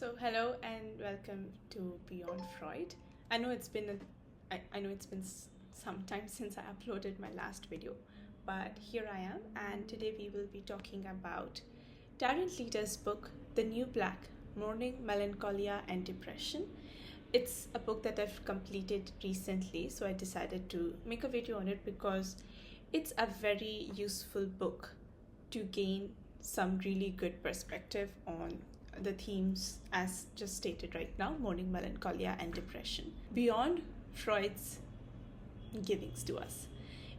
So hello and welcome to Beyond Freud. I know it's been some time since I uploaded my last video, but here I am, and today we will be talking about Darian Leader's book, The New Black: Mourning, Melancholia, and Depression. It's a book that I've completed recently, so I decided to make a video on it because it's a very useful book to gain some really good perspective on the themes as just stated right now: mourning, melancholia, and depression beyond Freud's givings to us.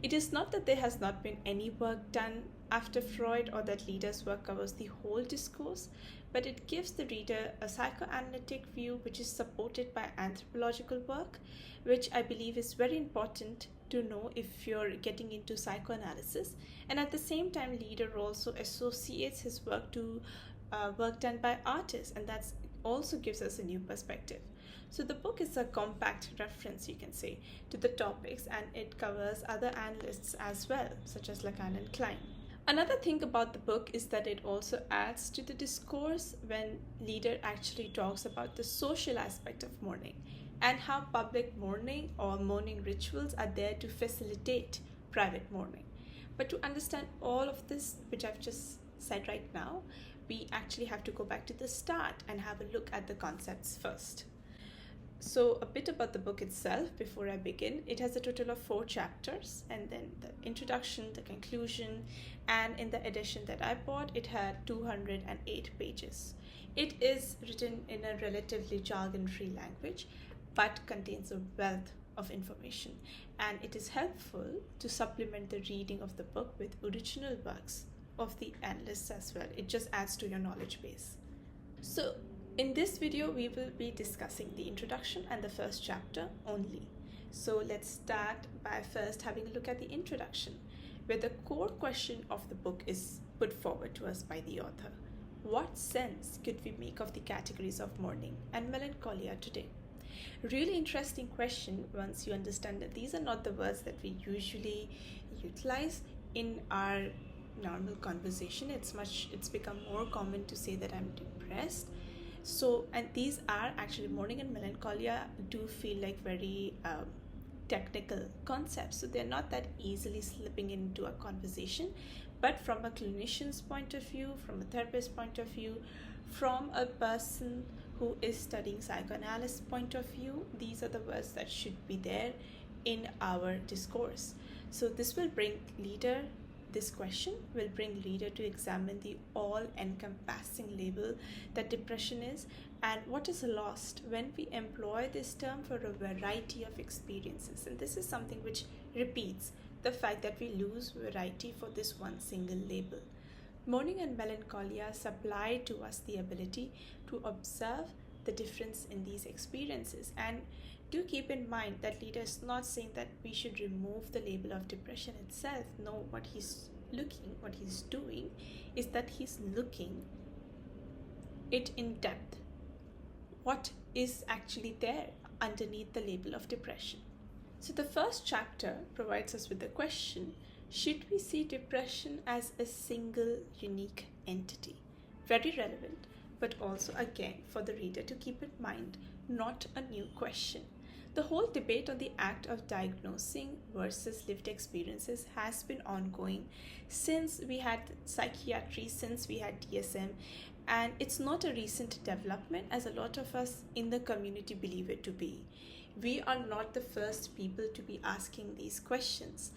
It is not that there has not been any work done after Freud or that Leader's work covers the whole discourse, but it gives the reader a psychoanalytic view which is supported by anthropological work, which I believe is very important to know if you're getting into psychoanalysis. And at the same time, Leader also associates his work to work done by artists, and that's also gives us a new perspective. So the book is a compact reference, you can say, to the topics, and it covers other analysts as well, such as Lacan and Klein. Another thing about the book is that it also adds to the discourse when Leader actually talks about the social aspect of mourning and how public mourning or mourning rituals are there to facilitate private mourning. But to understand all of this, which I've just said right now, we actually have to go back to the start and have a look at the concepts first. So a bit about the book itself before I begin. It has a total of 4 chapters, and then the introduction, the conclusion, and in the edition that I bought, it had 208 pages. It is written in a relatively jargon-free language, but contains a wealth of information, and it is helpful to supplement the reading of the book with original works of the analysts as well. It just adds to your knowledge base. So in this video, we will be discussing the introduction and the first chapter only. So let's start by first having a look at the introduction, where the core question of the book is put forward to us by the author. What sense could we make of the categories of mourning and melancholia today? Really interesting question once you understand that these are not the words that we usually utilize in our normal conversation. It's become more common to say that I'm depressed. So, and these are actually, mourning and melancholia do feel like very technical concepts, so they're not that easily slipping into a conversation. But from a clinician's point of view, from a therapist's point of view, from a person who is studying psychoanalysis point of view, these are the words that should be there in our discourse. So this question will bring Leader to examine the all-encompassing label that depression is, and what is lost when we employ this term for a variety of experiences. And this is something which repeats the fact that we lose variety for this one single label. Mourning and melancholia supply to us the ability to observe the difference in these experiences. And do keep in mind that Leader is not saying that we should remove the label of depression itself. No, what he's doing is that he's looking it in depth. What is actually there underneath the label of depression? So the first chapter provides us with the question: should we see depression as a single unique entity? Very relevant, but also again for the reader to keep in mind, not a new question. The whole debate on the act of diagnosing versus lived experiences has been ongoing since we had psychiatry, since we had DSM, and it's not a recent development as a lot of us in the community believe it to be. We are not the first people to be asking these questions,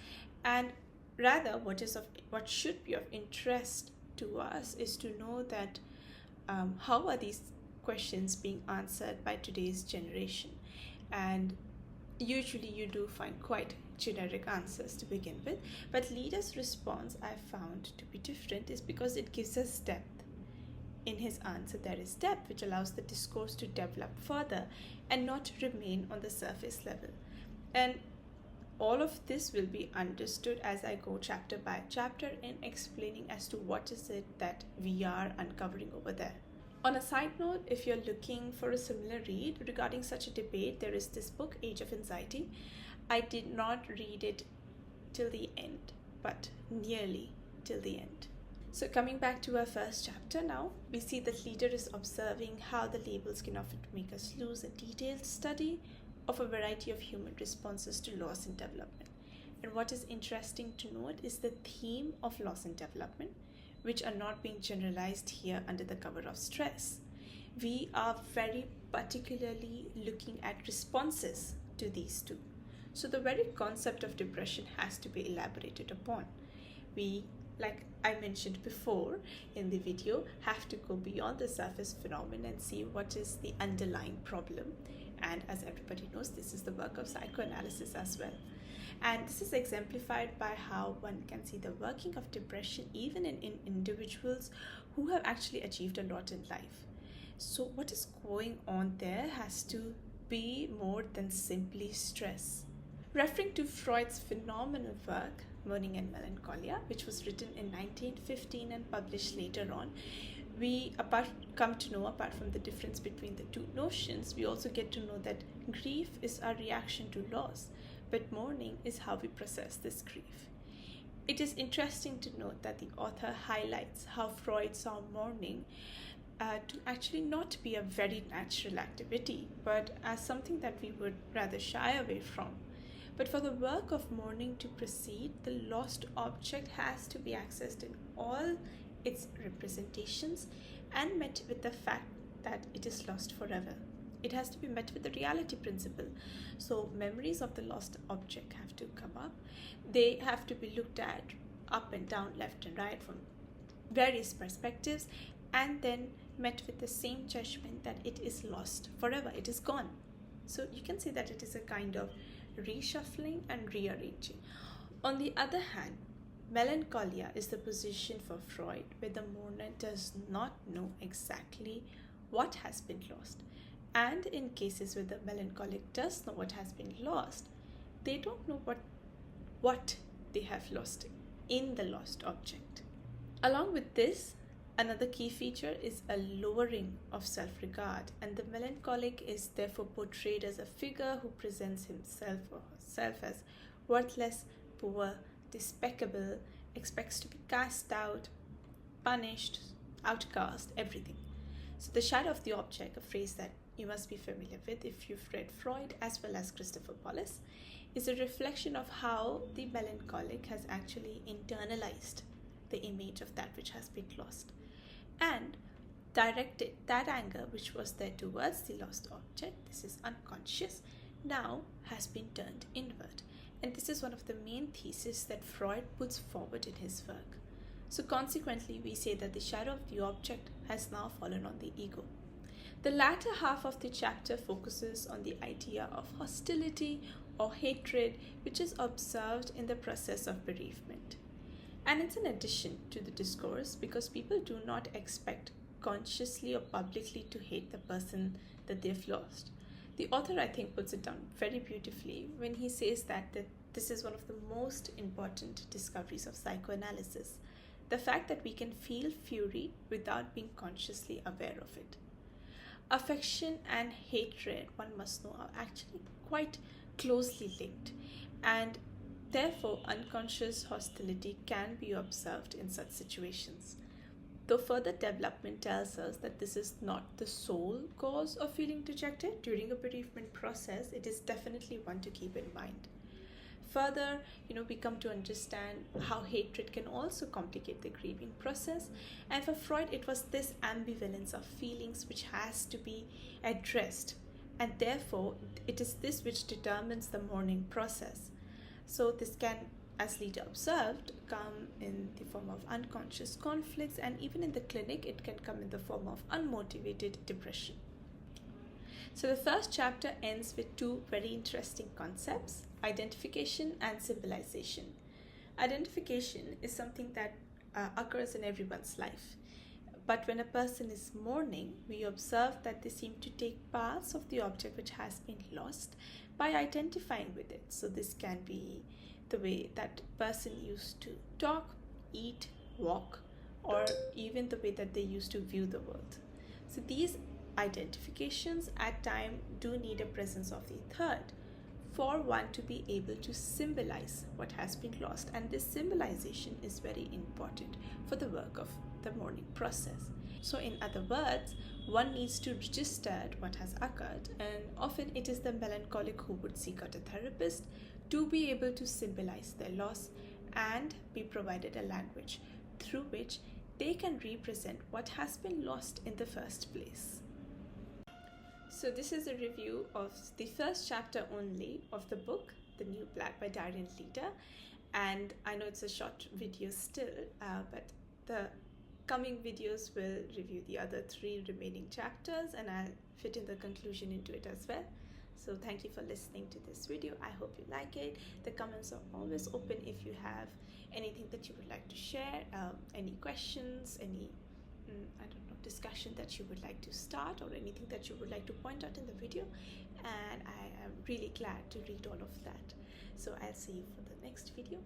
and rather what should be of interest to us is to know that how are these questions being answered by today's generation. And usually you do find quite generic answers to begin with, but Leader's response I found to be different is because it gives us depth. In his answer there is depth, which allows the discourse to develop further and not remain on the surface level. And all of this will be understood as I go chapter by chapter in explaining as to what is it that we are uncovering over there. On a side note, if you're looking for a similar read regarding such a debate, there is this book, Age of Anxiety. I did not read it till the end, but nearly till the end. So coming back to our first chapter now, we see that Leader is observing how the labels can often make us lose a detailed study of a variety of human responses to loss in development. And what is interesting to note is the theme of loss in development, which are not being generalized here under the cover of stress. We are very particularly looking at responses to these two. So the very concept of depression has to be elaborated upon. We, like I mentioned before in the video, have to go beyond the surface phenomenon and see what is the underlying problem. And as everybody knows, this is the work of psychoanalysis as well. And this is exemplified by how one can see the working of depression even in individuals who have actually achieved a lot in life. So what is going on there has to be more than simply stress. Referring to Freud's phenomenal work, Mourning and Melancholia, which was written in 1915 and published later on, we come to know, apart from the difference between the two notions, we also get to know that grief is our reaction to loss, but mourning is how we process this grief. It is interesting to note that the author highlights how Freud saw mourning to actually not be a very natural activity, but as something that we would rather shy away from. But for the work of mourning to proceed, the lost object has to be accessed in all its representations and met with the fact that it is lost forever. It has to be met with the reality principle. So memories of the lost object have to come up. They have to be looked at up and down, left and right from various perspectives, and then met with the same judgment that it is lost forever, it is gone. So you can say that it is a kind of reshuffling and rearranging. On the other hand, melancholia is the position for Freud where the mourner does not know exactly what has been lost. And in cases where the melancholic does know what has been lost, they don't know what they have lost in the lost object. Along with this, another key feature is a lowering of self-regard, and the melancholic is therefore portrayed as a figure who presents himself or herself as worthless, poor, despicable, expects to be cast out, punished, outcast, everything. So the shadow of the object, a phrase that you must be familiar with if you've read Freud as well as Christopher Paulus, is a reflection of how the melancholic has actually internalized the image of that which has been lost, and directed that anger which was there towards the lost object, this is unconscious, now has been turned inward. And this is one of the main theses that Freud puts forward in his work. So consequently, we say that the shadow of the object has now fallen on the ego. The latter half of the chapter focuses on the idea of hostility or hatred, which is observed in the process of bereavement. And it's an addition to the discourse because people do not expect consciously or publicly to hate the person that they've lost. The author, I think, puts it down very beautifully when he says that this is one of the most important discoveries of psychoanalysis. The fact that we can feel fury without being consciously aware of it. Affection and hatred, one must know, are actually quite closely linked, and therefore unconscious hostility can be observed in such situations. Though further development tells us that this is not the sole cause of feeling dejected during a bereavement process, it is definitely one to keep in mind. Further, we come to understand how hatred can also complicate the grieving process, and for Freud it was this ambivalence of feelings which has to be addressed, and therefore it is this which determines the mourning process. So this can, as Leader observed, come in the form of unconscious conflicts, and even in the clinic it can come in the form of unmotivated depression. So the first chapter ends with two very interesting concepts: identification and symbolization. Identification is something that occurs in everyone's life. But when a person is mourning, we observe that they seem to take parts of the object which has been lost by identifying with it. So this can be the way that person used to talk, eat, walk, or even the way that they used to view the world. So these identifications at times do need a presence of the third for one to be able to symbolize what has been lost. And this symbolization is very important for the work of the mourning process. So in other words, one needs to register what has occurred, and often it is the melancholic who would seek out a therapist to be able to symbolize their loss and be provided a language through which they can represent what has been lost in the first place. So this is a review of the first chapter only of the book, The New Black by Darian Leader. And I know it's a short video still, but the coming videos will review the other 3 remaining chapters, and I'll fit in the conclusion into it as well. So thank you for listening to this video. I hope you like it. The comments are always open if you have anything that you would like to share, any questions, any discussion that you would like to start, or anything that you would like to point out in the video, and I am really glad to read all of that. So I'll see you for the next video.